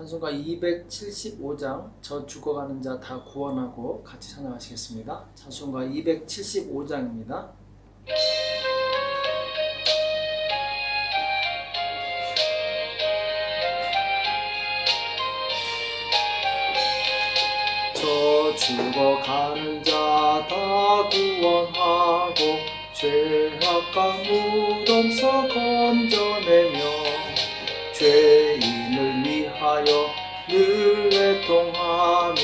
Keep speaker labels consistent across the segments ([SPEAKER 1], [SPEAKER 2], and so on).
[SPEAKER 1] 찬송가 275장 저 죽어가는 자 다 구원하고 같이 찬양하시겠습니다. 찬송가 275장입니다. 저 죽어가는 자 다 구원하고 죄악과 무덤서 건져내며 죄인을 위하여 늘 애통하며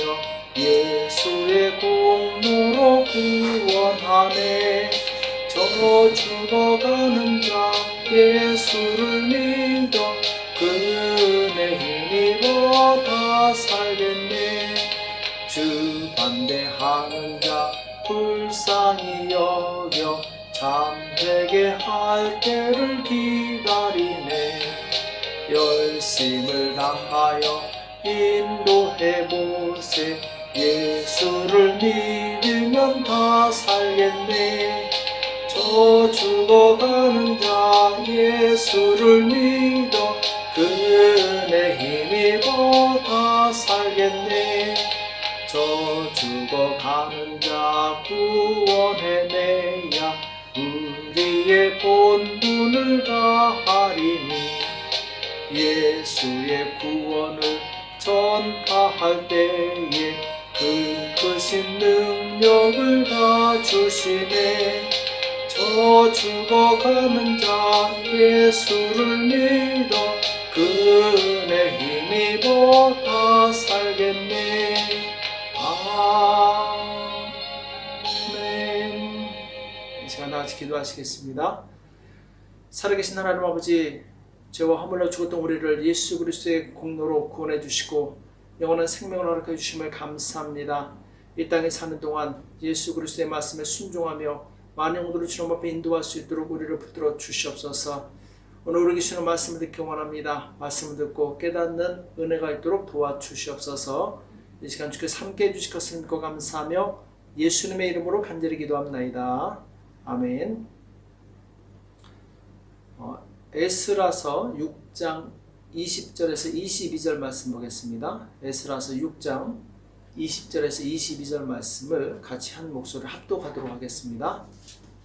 [SPEAKER 1] 예수의 공로로 구원하네. 저 죽어가는 자 예수를 믿어 그 은혜 힘입어 다 살겠네. 주 반대하는 자 불쌍히 여겨 참되게 할 때를 기다리네. 열심을 다하여 인도해보세. 예수를 믿으면 다 살겠네. 저 죽어가는 자 예수를 믿어 그 은혜 힘입어 다 살겠네. 저 죽어가는 자 구원해내야 우리의 본분을 다하리니. 예수의 구원을 전파할 때에 그 크신 능력을 다 주시네. 저 죽어가는 자 예수를 믿어 그 은혜 힘입어 다 살겠네. 아멘. 이 시간 다 같이 기도하시겠습니다. 살아계신 하나님 아버지, 죄와 허물로 죽었던 우리를 예수 그리스도의 공로로 구원해 주시고 영원한 생명을 허락해 주심을 감사합니다. 이 땅에 사는 동안 예수 그리스도의 말씀에 순종하며 많은 영혼들을 주님 앞에 인도할 수 있도록 우리를 붙들어 주시옵소서. 오늘 우리 주시는 말씀을 듣기 원합니다. 말씀을 듣고 깨닫는 은혜가 있도록 도와주시옵소서. 이 시간 주께서 함께해 주실 것을 믿고 감사하며 예수님의 이름으로 간절히 기도합나이다. 아멘. 에스라서 6장 20절에서 22절 말씀 보겠습니다. 에스라서 6장 20절에서 22절 말씀을 같이 한 목소리를 합독하도록 하겠습니다.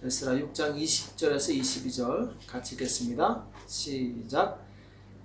[SPEAKER 1] 에스라 6장 20절에서 22절 같이 읽겠습니다. 시작.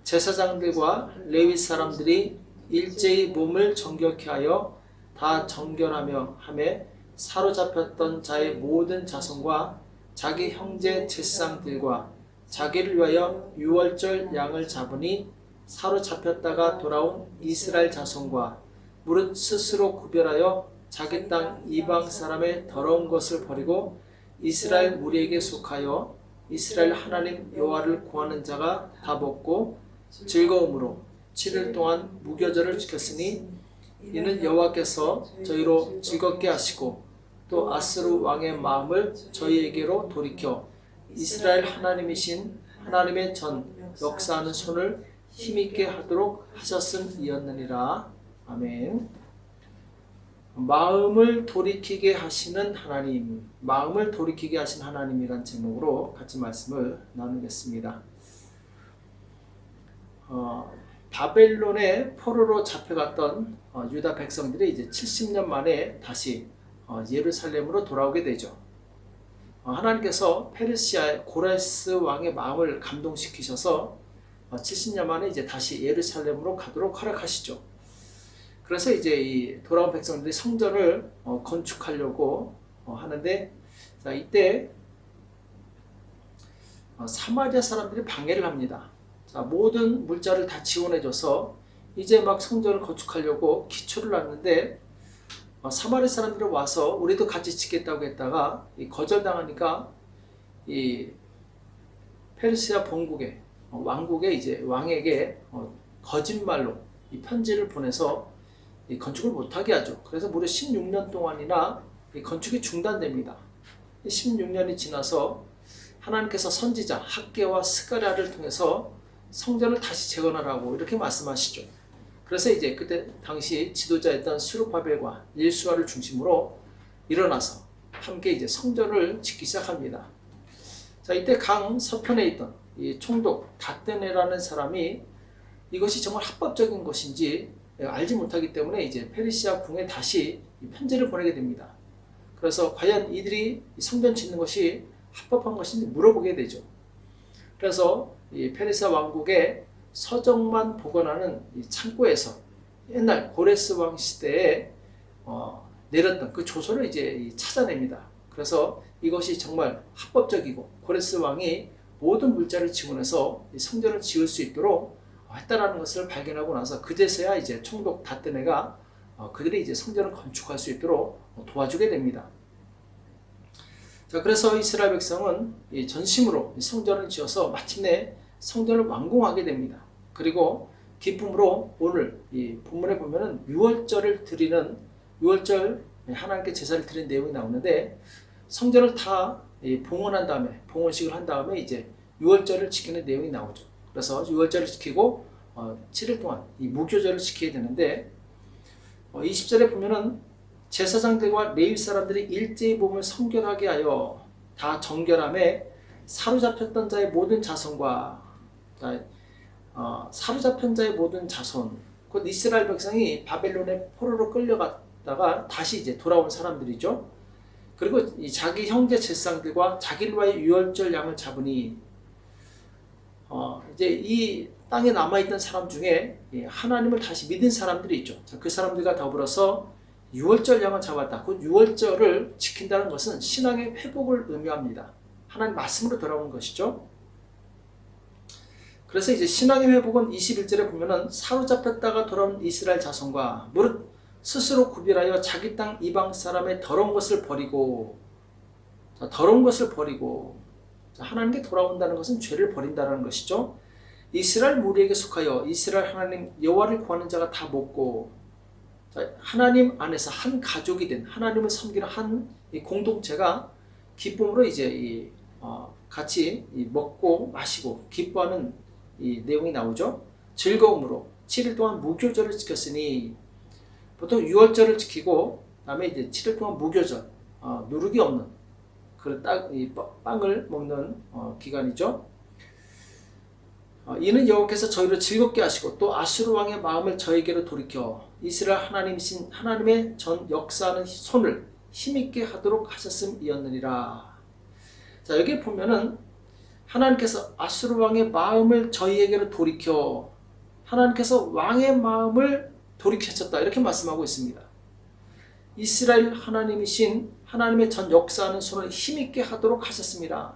[SPEAKER 1] 제사장들과 레위 사람들이 일제히 몸을 정결케 하여 다 정결하며 하매 사로잡혔던 자의 모든 자손과 자기 형제 제사장들과 자기를 위하여 유월절 양을 잡으니 사로잡혔다가 돌아온 이스라엘 자손과 무릇 스스로 구별하여 자기 땅 이방 사람의 더러운 것을 버리고 이스라엘 무리에게 속하여 이스라엘 하나님 여호와를 구하는 자가 다 먹고 즐거움으로 7일 동안 무교절을 지켰으니 이는 여호와께서 저희로 즐겁게 하시고 또 아스루 왕의 마음을 저희에게로 돌이켜 이스라엘 하나님이신 하나님의 전 역사하는 손을 힘있게 하도록 하셨음이었느니라. 아멘. 마음을 돌이키게 하시는 하나님, 마음을 돌이키게 하신 하나님이란 제목으로 같이 말씀을 나누겠습니다. 바벨론의 포로로 잡혀갔던 유다 백성들이 이제 70년 만에 다시 예루살렘으로 돌아오게 되죠. 하나님께서 페르시아의 고레스 왕의 마음을 감동시키셔서 70년 만에 이제 다시 예루살렘으로 가도록 허락하시죠. 그래서 이제 이 돌아온 백성들이 성전을 건축하려고 하는데, 자, 이때 사마리아 사람들이 방해를 합니다. 자, 모든 물자를 다 지원해줘서 이제 막 성전을 건축하려고 기초를 놨는데 사마리아 사람들이 와서 우리도 같이 짓겠다고 했다가 거절당하니까 이 페르시아 본국의 왕국의 이제 왕에게 거짓말로 이 편지를 보내서 이 건축을 못하게 하죠. 그래서 무려 16년 동안이나 이 건축이 중단됩니다. 16년이 지나서 하나님께서 선지자 학개와 스가랴를 통해서 성전을 다시 재건하라고 이렇게 말씀하시죠. 그래서 이제 그때 당시 지도자였던 스룹바벨과 예수아를 중심으로 일어나서 함께 이제 성전을 짓기 시작합니다. 자, 이때 강 서편에 있던 이 총독 다떼네라는 사람이 이것이 정말 합법적인 것인지 알지 못하기 때문에 이제 페르시아 궁에 다시 편지를 보내게 됩니다. 그래서 과연 이들이 성전 짓는 것이 합법한 것인지 물어보게 되죠. 그래서 이 페르시아 왕국의 서적만 보관하는 이 창고에서 옛날 고레스 왕 시대에 내렸던 그 조서를 이제 찾아냅니다. 그래서 이것이 정말 합법적이고 고레스 왕이 모든 물자를 지원해서 성전을 지을 수 있도록 했다라는 것을 발견하고 나서 그제서야 이제 총독 다떼네가 그들이 이제 성전을 건축할 수 있도록 도와주게 됩니다. 자, 그래서 이스라엘 백성은 전심으로 성전을 지어서 마침내 성전을 완공하게 됩니다. 그리고 기쁨으로 오늘 이 본문에 보면은 유월절을 드리는 유월절 하나님께 제사를 드리는 내용이 나오는데 성전을 다 봉헌한 다음에 봉헌식을 한 다음에 이제 유월절을 지키는 내용이 나오죠. 그래서 유월절을 지키고 7일 동안 이 무교절을 지켜야 되는데 20절에 보면은 제사장들과 레위 사람들이 일제히 몸을 성결하게 하여 다 정결함에 사로잡혔던 자의 모든 자손과 사로잡힌 자의 모든 자손 곧 이스라엘 백성이 바벨론의 포로로 끌려갔다가 다시 이제 돌아온 사람들이죠. 그리고 이 자기 형제 제사장들과 자기와의 유월절 양을 잡으니 이제 이 땅에 남아있던 사람 중에 하나님을 다시 믿은 사람들이 있죠. 그 사람들과 더불어서 유월절 양을 잡았다. 그 유월절을 지킨다는 것은 신앙의 회복을 의미합니다. 하나님 말씀으로 돌아오는 것이죠. 그래서 이제 신앙의 회복은 21절에 보면은 사로잡혔다가 돌아온 이스라엘 자손과 무릇 스스로 구별하여 자기 땅 이방 사람의 더러운 것을 버리고 하나님께 돌아온다는 것은 죄를 버린다는 것이죠. 이스라엘 무리에게 속하여 이스라엘 하나님 여호와를 구하는 자가 다 먹고 하나님 안에서 한 가족이 된 하나님을 섬기는 한 공동체가 기쁨으로 이제 같이 먹고 마시고 기뻐하는 이 내용이 나오죠. 즐거움으로 7일 동안 무교절을 지켰으니 보통 6월절을 지키고 그다음에 이제 7일 동안 무교절 누룩이 없는 그런 빵을 먹는 기간이죠. 이는 여호와께서 저희를 즐겁게 하시고 또 아수르 왕의 마음을 저에게로 돌이켜 이스라엘 하나님이신 하나님의 전 역사하는 손을 힘있게 하도록 하셨음이었느니라. 자, 여기 보면은 하나님께서 아수르 왕의 마음을 저희에게로 돌이켜 하나님께서 왕의 마음을 돌이키셨다 이렇게 말씀하고 있습니다. 이스라엘 하나님이신 하나님의 전 역사하는 손을 힘있게 하도록 하셨습니다.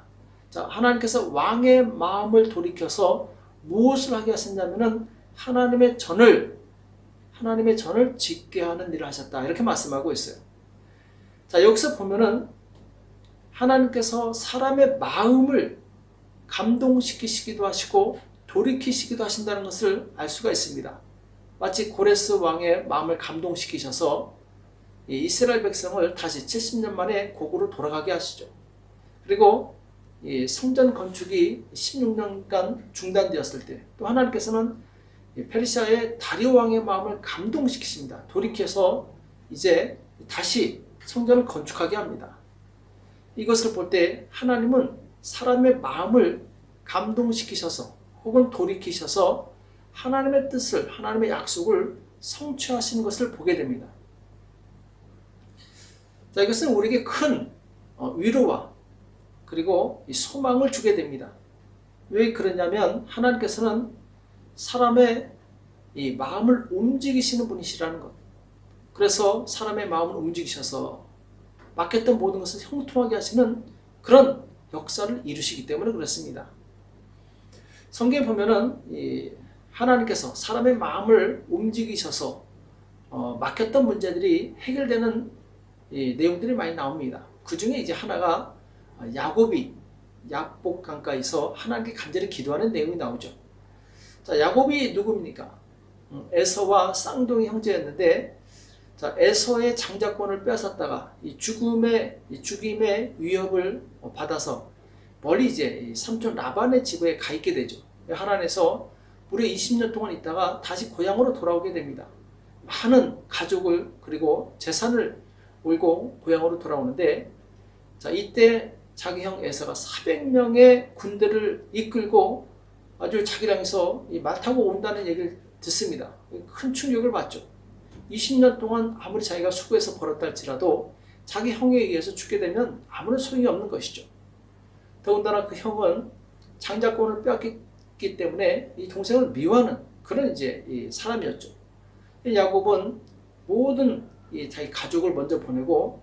[SPEAKER 1] 자, 하나님께서 왕의 마음을 돌이켜서 무엇을 하게 하셨냐면은 하나님의 전을 짓게 하는 일을 하셨다 이렇게 말씀하고 있어요. 자, 여기서 보면은 하나님께서 사람의 마음을 감동시키시기도 하시고 돌이키시기도 하신다는 것을 알 수가 있습니다. 마치 고레스 왕의 마음을 감동시키셔서 이스라엘 백성을 다시 70년 만에 고국으로 돌아가게 하시죠. 그리고 성전 건축이 16년간 중단되었을 때 또 하나님께서는 페르시아의 다리오 왕의 마음을 감동시키십니다. 돌이켜서 이제 다시 성전을 건축하게 합니다. 이것을 볼 때 하나님은 사람의 마음을 감동시키셔서 혹은 돌이키셔서 하나님의 뜻을 하나님의 약속을 성취하시는 것을 보게 됩니다. 자, 이것은 우리에게 큰 위로와 그리고 소망을 주게 됩니다. 왜 그러냐면 하나님께서는 사람의 이 마음을 움직이시는 분이시라는 것. 그래서 사람의 마음을 움직이셔서 막혔던 모든 것을 형통하게 하시는 그런 역사를 이루시기 때문에 그렇습니다. 성경에 보면은 하나님께서 사람의 마음을 움직이셔서 막혔던 문제들이 해결되는 내용들이 많이 나옵니다. 그 중에 이제 하나가 야곱이 야복 강가에서 하나님께 간절히 기도하는 내용이 나오죠. 자, 야곱이 누굽니까? 에서와 쌍둥이 형제였는데, 자, 에서의 장자권을 빼앗았다가 이 죽임의 위협을 받아서 멀리 이제 삼촌 라반의 집에 가 있게 되죠. 하란에서 무려 20년 동안 있다가 다시 고향으로 돌아오게 됩니다. 많은 가족을 그리고 재산을 몰고 고향으로 돌아오는데, 자, 이때 자기 형 에서가 400명의 군대를 이끌고 아주 자기를 향해서 말 타고 온다는 얘기를 듣습니다. 큰 충격을 받죠. 20년 동안 아무리 자기가 수고해서 벌었다 할지라도 자기 형에 의해서 죽게 되면 아무런 소용이 없는 것이죠. 더군다나 그 형은 장자권을 빼앗겼기 때문에 이 동생을 미워하는 그런 이제 이 사람이었죠. 야곱은 모든 자기 가족을 먼저 보내고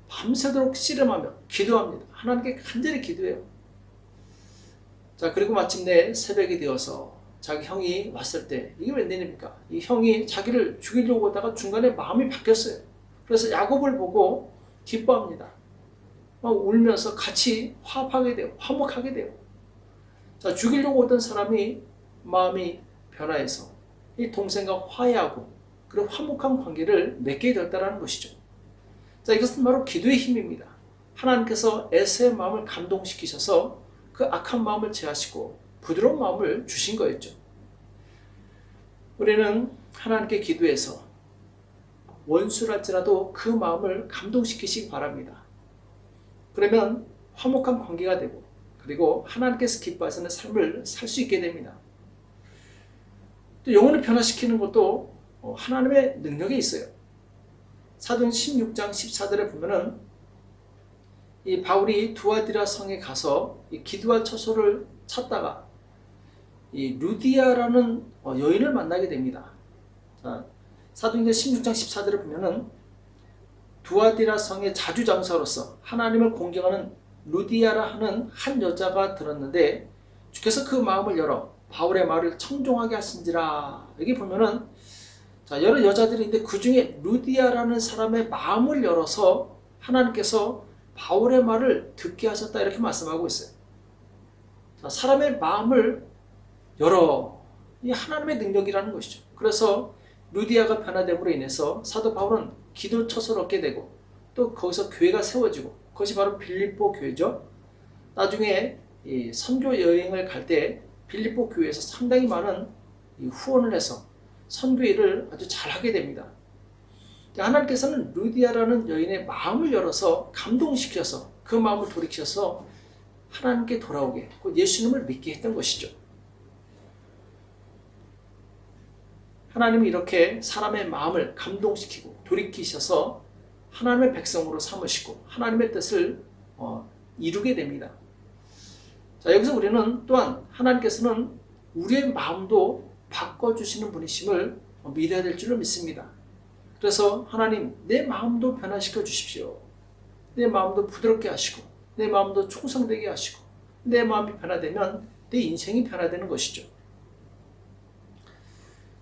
[SPEAKER 1] 밤새도록 씨름하며 기도합니다. 하나님께 간절히 기도해요. 자, 그리고 마침내 새벽이 되어서 자기 형이 왔을 때 이게 웬일입니까? 이 형이 자기를 죽이려고 하다가 중간에 마음이 바뀌었어요. 그래서 야곱을 보고 기뻐합니다. 막 울면서 같이 화합하게 돼요. 화목하게 돼요. 자, 죽이려고 오던 사람이 마음이 변화해서 이 동생과 화해하고 그리고 화목한 관계를 맺게 되었다는 것이죠. 자, 이것은 바로 기도의 힘입니다. 하나님께서 에서의 마음을 감동시키셔서 그 악한 마음을 제하시고 부드러운 마음을 주신 거였죠. 우리는 하나님께 기도해서 원수랄지라도 그 마음을 감동시키시기 바랍니다. 그러면 화목한 관계가 되고 그리고 하나님께서 기뻐하시는 삶을 살 수 있게 됩니다. 또 영혼을 변화시키는 것도 하나님의 능력이 있어요. 사도행 16장 14절에 보면은 이 바울이 두아디라 성에 가서 이 기도할 처소를 찾다가 이 루디아라는 여인을 만나게 됩니다. 자, 사도행전 16장 14절에 보면은 두아디라 성의 자주장사로서 하나님을 공경하는 루디아라 하는 한 여자가 들었는데 주께서 그 마음을 열어 바울의 말을 청종하게 하신지라. 여기 보면은 자, 여러 여자들이 있는데 그 중에 루디아라는 사람의 마음을 열어서 하나님께서 바울의 말을 듣게 하셨다 이렇게 말씀하고 있어요. 자, 사람의 마음을 열어 이 하나님의 능력이라는 것이죠. 그래서 루디아가 변화됨으로 인해서 사도 바울은 기도 처소를 얻게 되고 또 거기서 교회가 세워지고 그것이 바로 빌립보 교회죠. 나중에 이 선교 여행을 갈 때 빌립보 교회에서 상당히 많은 후원을 해서 선교 일을 아주 잘하게 됩니다. 하나님께서는 루디아라는 여인의 마음을 열어서 감동시켜서 그 마음을 돌이켜서 하나님께 돌아오게 곧 예수님을 믿게 했던 것이죠. 하나님이 이렇게 사람의 마음을 감동시키고 돌이키셔서 하나님의 백성으로 삼으시고 하나님의 뜻을 이루게 됩니다. 자, 여기서 우리는 또한 하나님께서는 우리의 마음도 바꿔주시는 분이심을 믿어야 될 줄로 믿습니다. 그래서 하나님 내 마음도 변화시켜 주십시오. 내 마음도 부드럽게 하시고 내 마음도 충성되게 하시고 내 마음이 변화되면 내 인생이 변화되는 것이죠.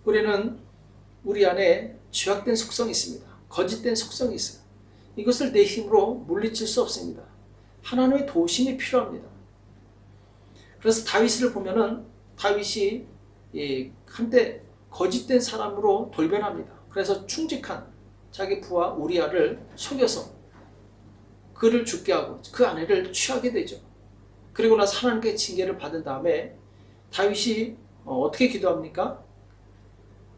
[SPEAKER 1] 우리는 우리 안에 죄악된 속성이 있습니다. 거짓된 속성이 있어요. 이것을 내 힘으로 물리칠 수 없습니다. 하나님의 도우심이 필요합니다. 그래서 다윗을 보면은 다윗이 한때 거짓된 사람으로 돌변합니다. 그래서 충직한 자기 부하 우리아를 속여서 그를 죽게 하고 그 아내를 취하게 되죠. 그리고 나서 하나님께 징계를 받은 다음에 다윗이 어떻게 기도합니까?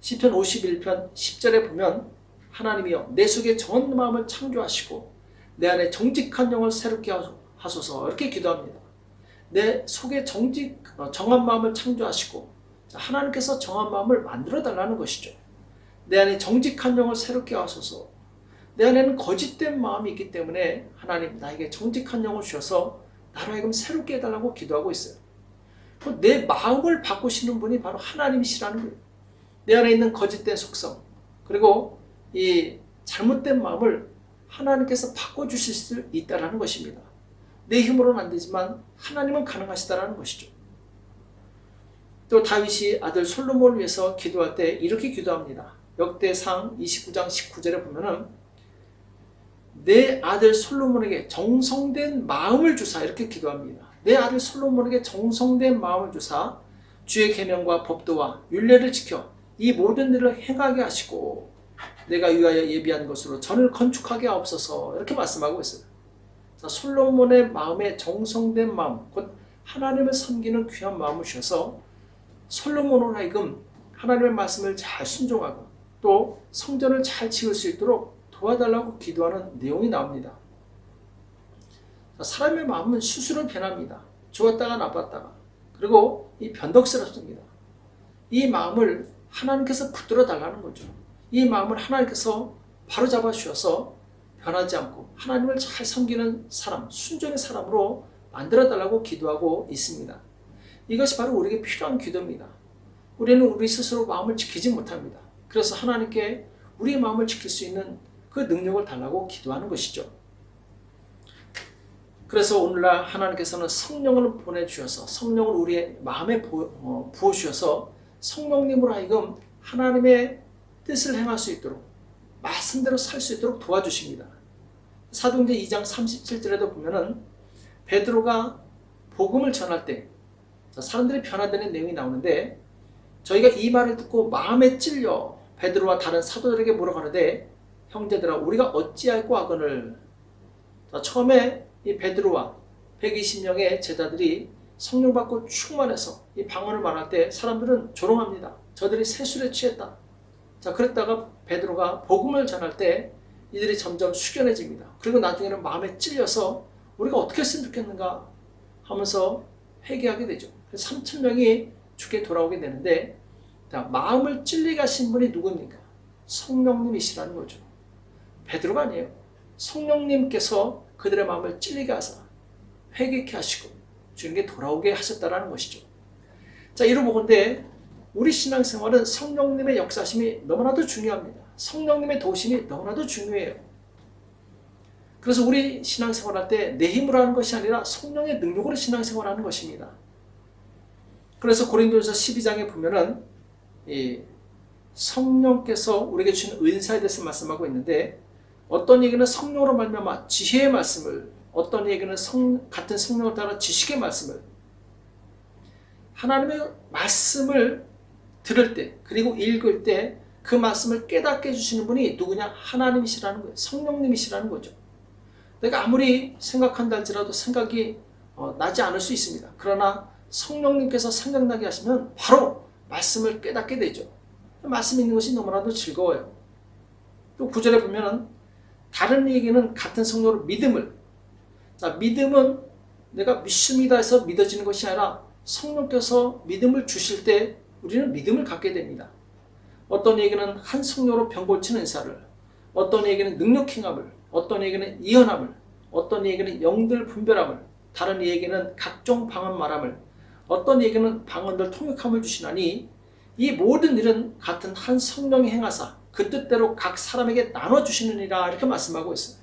[SPEAKER 1] 시편 51편 10절에 보면 하나님이여 내 속에 정한 마음을 창조하시고 내 안에 정직한 영을 새롭게 하소서 이렇게 기도합니다. 내 속에 정한 마음을 창조하시고 하나님께서 정한 마음을 만들어 달라는 것이죠. 내 안에 정직한 영을 새롭게 하소서. 내 안에는 거짓된 마음이 있기 때문에 하나님 나에게 정직한 영을 주셔서 나로 하여금 새롭게 해달라고 기도하고 있어요. 내 마음을 바꾸시는 분이 바로 하나님이시라는 거예요. 내 안에 있는 거짓된 속성 그리고 이 잘못된 마음을 하나님께서 바꿔주실 수 있다는 것입니다. 내 힘으로는 안 되지만 하나님은 가능하시다는 것이죠. 또 다윗이 아들 솔로몬을 위해서 기도할 때 이렇게 기도합니다. 역대상 29장 19절에 보면은 내 아들 솔로몬에게 정성된 마음을 주사 이렇게 기도합니다. 내 아들 솔로몬에게 정성된 마음을 주사 주의 계명과 법도와 율례를 지켜 이 모든 일을 행하게 하시고 내가 위하여 예비한 것으로 전을 건축하게 하옵소서 이렇게 말씀하고 있어요. 솔로몬의 마음에 정성된 마음 곧 하나님을 섬기는 귀한 마음을 주셔서 솔로몬으로 하여금 하나님의 말씀을 잘 순종하고 또 성전을 잘 지을 수 있도록 도와달라고 기도하는 내용이 나옵니다. 사람의 마음은 스스로 변합니다. 좋았다가 나빴다가 그리고 이 변덕스럽습니다. 이 마음을 하나님께서 붙들어 달라는 거죠. 이 마음을 하나님께서 바로잡아 주셔서 변하지 않고 하나님을 잘 섬기는 사람, 순종의 사람으로 만들어 달라고 기도하고 있습니다. 이것이 바로 우리에게 필요한 기도입니다. 우리는 우리 스스로 마음을 지키지 못합니다. 그래서 하나님께 우리의 마음을 지킬 수 있는 그 능력을 달라고 기도하는 것이죠. 그래서 오늘날 하나님께서는 성령을 보내주셔서 성령을 우리의 마음에 부어주셔서 성령님으로 하여금 하나님의 뜻을 행할 수 있도록 말씀대로 살 수 있도록 도와주십니다. 사도행전 2장 37절에도 보면은 베드로가 복음을 전할 때 사람들이 변화되는 내용이 나오는데 저희가 이 말을 듣고 마음에 찔려 베드로와 다른 사도들에게 물어가는데 형제들아 우리가 어찌할꼬 하거늘. 처음에 이 베드로와 120명의 제자들이 성령 받고 충만해서 이 방언을 말할 때 사람들은 조롱합니다. 저들이 세술에 취했다. 자, 그랬다가 베드로가 복음을 전할 때 이들이 점점 숙연해집니다. 그리고 나중에는 마음에 찔려서 우리가 어떻게 했으면 좋겠는가 하면서 회개하게 되죠. 3,000명이 주께 돌아오게 되는데 자, 마음을 찔리게 하신 분이 누굽니까? 성령님이시라는 거죠. 베드로가 아니에요. 성령님께서 그들의 마음을 찔리게 하사 회개케 하시고 주님께 돌아오게 하셨다는 것이죠. 자, 이로 보건대 우리 신앙생활은 성령님의 역사심이 너무나도 중요합니다. 성령님의 도우심이 너무나도 중요해요. 그래서 우리 신앙생활할 때 내 힘으로 하는 것이 아니라 성령의 능력으로 신앙생활하는 것입니다. 그래서 고린도전서 12장에 보면은 이 성령께서 우리에게 주신 은사에 대해서 말씀하고 있는데 어떤 얘기는 성령으로 말미암아 지혜의 말씀을, 어떤 얘기는 같은 성령을 따라 지식의 말씀을, 하나님의 말씀을 들을 때 그리고 읽을 때 그 말씀을 깨닫게 해주시는 분이 누구냐? 하나님이시라는 거예요. 성령님이시라는 거죠. 내가 아무리 생각한다 할지라도 생각이 나지 않을 수 있습니다. 그러나 성령님께서 생각나게 하시면 바로 말씀을 깨닫게 되죠. 말씀 있는 것이 너무나도 즐거워요. 또 9절에 보면은 다른 얘기는 같은 성령으로 믿음을, 자, 믿음은 내가 믿습니다 해서 믿어지는 것이 아니라 성령께서 믿음을 주실 때 우리는 믿음을 갖게 됩니다. 어떤 얘기는 한 성령으로 병 고치는 은사를, 어떤 얘기는 능력 행함을, 어떤 얘기는 이언함을, 어떤 얘기는 영들 분별함을, 다른 얘기는 각종 방언 말함을, 어떤 얘기는 방언들 통역함을 주시나니 이 모든 일은 같은 한 성령이 행하사 그 뜻대로 각 사람에게 나눠주시느니라 이렇게 말씀하고 있어요.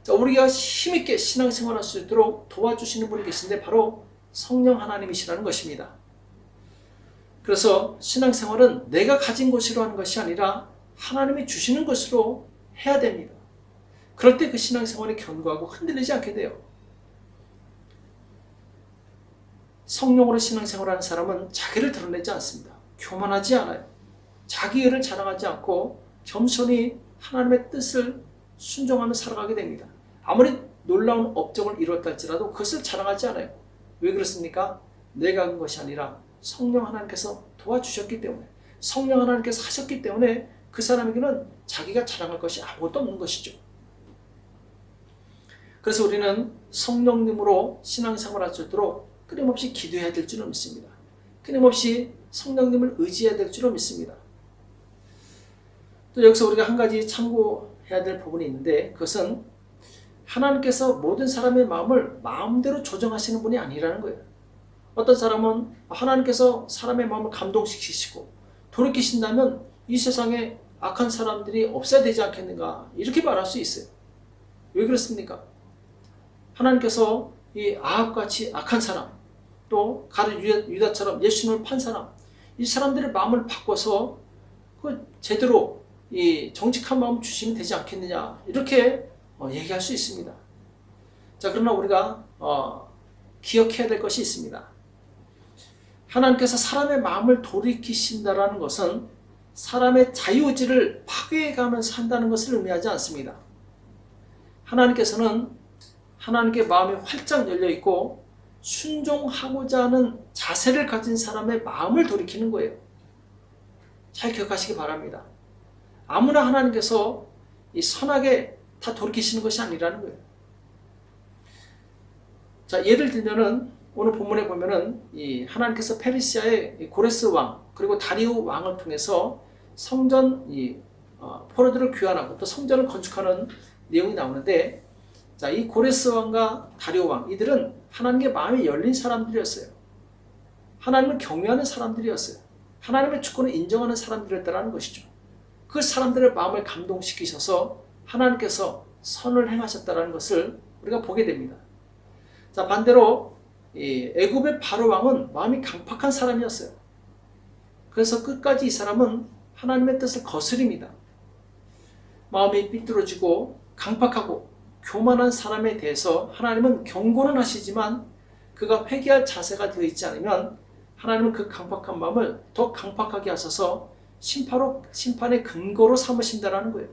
[SPEAKER 1] 자, 우리가 힘있게 신앙생활할 수 있도록 도와주시는 분이 계신데 바로 성령 하나님이시라는 것입니다. 그래서 신앙생활은 내가 가진 것으로 하는 것이 아니라 하나님이 주시는 것으로 해야 됩니다. 그럴 때 그 신앙생활이 견고하고 흔들리지 않게 돼요. 성령으로 신앙생활하는 사람은 자기를 드러내지 않습니다. 교만하지 않아요. 자기 의를 자랑하지 않고 겸손히 하나님의 뜻을 순종하며 살아가게 됩니다. 아무리 놀라운 업적을 이뤘다 할지라도 그것을 자랑하지 않아요. 왜 그렇습니까? 내가 한 것이 아니라 성령 하나님께서 도와주셨기 때문에, 성령 하나님께서 하셨기 때문에 그 사람에게는 자기가 자랑할 것이 아무것도 없는 것이죠. 그래서 우리는 성령님으로 신앙생활할 수 있도록 끊임없이 기도해야 될 줄로 믿습니다. 끊임없이 성령님을 의지해야 될 줄로 믿습니다. 또 여기서 우리가 한 가지 참고해야 될 부분이 있는데 그것은 하나님께서 모든 사람의 마음을 마음대로 조정하시는 분이 아니라는 거예요. 어떤 사람은 하나님께서 사람의 마음을 감동시키시고 돌이키신다면 이 세상에 악한 사람들이 없어야 되지 않겠는가 이렇게 말할 수 있어요. 왜 그렇습니까? 하나님께서 이 아합같이 악한 사람, 또 가룟 유다처럼 예수님을 판 사람, 이 사람들의 마음을 바꿔서 그 제대로 이 정직한 마음을 주시면 되지 않겠느냐 이렇게 얘기할 수 있습니다. 자, 그러나 우리가 기억해야 될 것이 있습니다. 하나님께서 사람의 마음을 돌이키신다라는 것은 사람의 자유의지를 파괴해가면서 한다는 것을 의미하지 않습니다. 하나님께서는 하나님께 마음이 활짝 열려있고 순종하고자 하는 자세를 가진 사람의 마음을 돌이키는 거예요. 잘 기억하시기 바랍니다. 아무나 하나님께서 이 선하게 다 돌이키시는 것이 아니라는 거예요. 자, 예를 들면은 오늘 본문에 보면은 이 하나님께서 페르시아의 이 고레스 왕 그리고 다리우 왕을 통해서 성전 포로들을 귀환하고 또 성전을 건축하는 내용이 나오는데, 자, 이 고레스 왕과 다리우 왕 이들은 하나님께 마음이 열린 사람들이었어요. 하나님을 경외하는 사람들이었어요. 하나님의 주권을 인정하는 사람들이었다는 것이죠. 그 사람들의 마음을 감동시키셔서 하나님께서 선을 행하셨다는 것을 우리가 보게 됩니다. 자, 반대로 이 애굽의 바로 왕은 마음이 강팍한 사람이었어요. 그래서 끝까지 이 사람은 하나님의 뜻을 거스립니다. 마음이 삐뚤어지고 강팍하고 교만한 사람에 대해서 하나님은 경고는 하시지만 그가 회개할 자세가 되어 있지 않으면 하나님은 그 강팍한 마음을 더 강팍하게 하셔서 심판의 근거로 삼으신다는 거예요.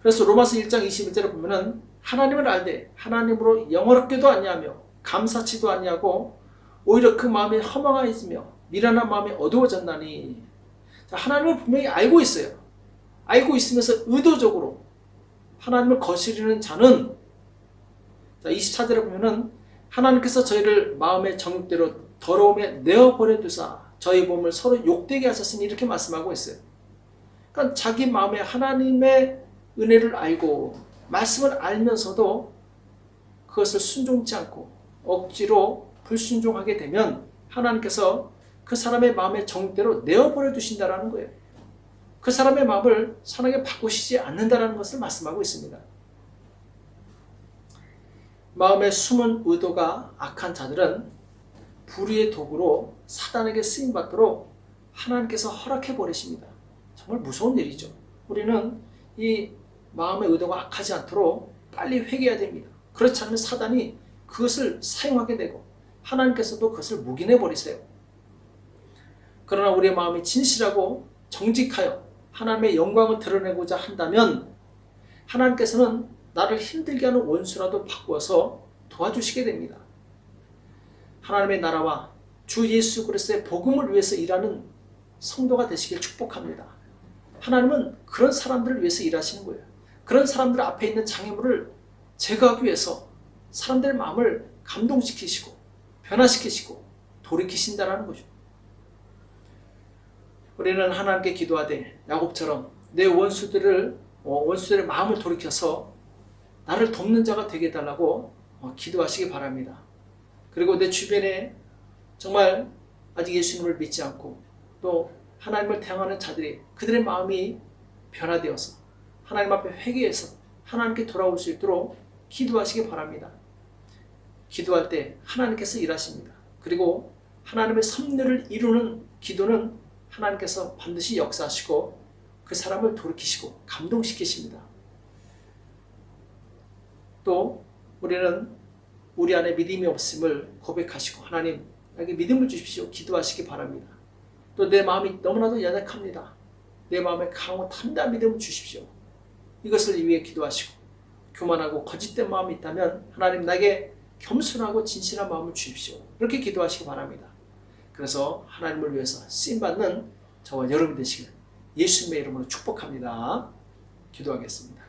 [SPEAKER 1] 그래서 로마서 1장 21절에 보면은 하나님을 알되 하나님으로 영어롭게도 아니하며 감사치도 아니하고 오히려 그 마음이 허망해지며 미련한 마음이 어두워졌나니. 자, 하나님을 분명히 알고 있어요. 알고 있으면서 의도적으로 하나님을 거스르는 자는, 자, 24절에 보면은 하나님께서 저희를 마음의 정욕대로 더러움에 내어버려 두사 저희 몸을 서로 욕되게 하셨으니 이렇게 말씀하고 있어요. 그러니까 자기 마음에 하나님의 은혜를 알고 말씀을 알면서도 그것을 순종치 않고 억지로 불순종하게 되면 하나님께서 그 사람의 마음의 정욕대로 내어버려 두신다는 거예요. 그 사람의 마음을 선하게 바꾸시지 않는다는 것을 말씀하고 있습니다. 마음의 숨은 의도가 악한 자들은 불의의 도구로 사단에게 쓰임받도록 하나님께서 허락해 버리십니다. 정말 무서운 일이죠. 우리는 이 마음의 의도가 악하지 않도록 빨리 회개해야 됩니다. 그렇지 않으면 사단이 그것을 사용하게 되고 하나님께서도 그것을 묵인해 버리세요. 그러나 우리의 마음이 진실하고 정직하여 하나님의 영광을 드러내고자 한다면 하나님께서는 나를 힘들게 하는 원수라도 바꾸어서 도와주시게 됩니다. 하나님의 나라와 주 예수 그리스도의 복음을 위해서 일하는 성도가 되시길 축복합니다. 하나님은 그런 사람들을 위해서 일하시는 거예요. 그런 사람들 앞에 있는 장애물을 제거하기 위해서 사람들의 마음을 감동시키시고 변화시키시고 돌이키신다는 거죠. 우리는 하나님께 기도하되 야곱처럼 내 원수들의 마음을 돌이켜서 나를 돕는 자가 되게 해달라고 기도하시기 바랍니다. 그리고 내 주변에 정말 아직 예수님을 믿지 않고 또 하나님을 대항하는 자들이 그들의 마음이 변화되어서 하나님 앞에 회개해서 하나님께 돌아올 수 있도록 기도하시기 바랍니다. 기도할 때 하나님께서 일하십니다. 그리고 하나님의 섭리를 이루는 기도는 하나님께서 반드시 역사하시고 그 사람을 돌이키시고 감동시키십니다. 또 우리는 우리 안에 믿음이 없음을 고백하시고 하나님 나에게 믿음을 주십시오 기도하시기 바랍니다. 또 내 마음이 너무나도 연약합니다. 내 마음에 강하고 담대한 믿음을 주십시오. 이것을 위해 기도하시고 교만하고 거짓된 마음이 있다면 하나님 나에게 겸손하고 진실한 마음을 주십시오. 이렇게 기도하시기 바랍니다. 그래서 하나님을 위해서 쓰임받는 저와 여러분이 되시길 예수님의 이름으로 축복합니다. 기도하겠습니다.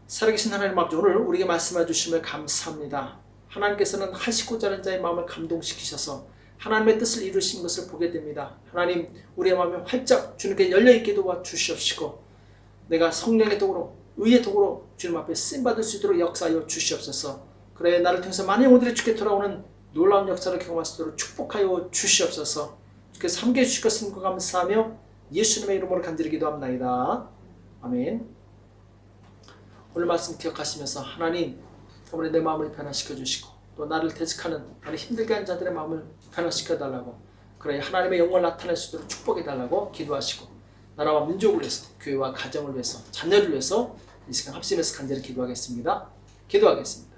[SPEAKER 1] 살아계신 하나님 아버지, 오늘 우리에게 말씀해 주심을 감사합니다. 하나님께서는 하시고자 하는 자의 마음을 감동시키셔서 하나님의 뜻을 이루신 것을 보게 됩니다. 하나님, 우리의 마음이 활짝 주님께 열려있게 도와주시옵시고 내가 성령의 도구로 의의 도구로 주님 앞에 쓰임받을 수 있도록 역사하여 주시옵소서. 그래 나를 통해서 많은 영혼들이 주께 돌아오는 놀라운 역사를 경험할 수 있도록 축복하여 주시옵소서. 주께서 함께해 주실 것을 감사하며 예수님의 이름으로 간절히 기도합나이다. 아멘. 오늘 말씀 기억하시면서 하나님, 오늘 내 마음을 변화시켜 주시고 또 나를 대적하는 나를 힘들게 하는 자들의 마음을 변화시켜 달라고, 그래 하나님의 영광을 나타낼 수 있도록 축복해 달라고 기도하시고 나라와 민족을 위해서, 교회와 가정을 위해서, 자녀를 위해서 이 시간 합심해서 간절히 기도하겠습니다. 기도하겠습니다.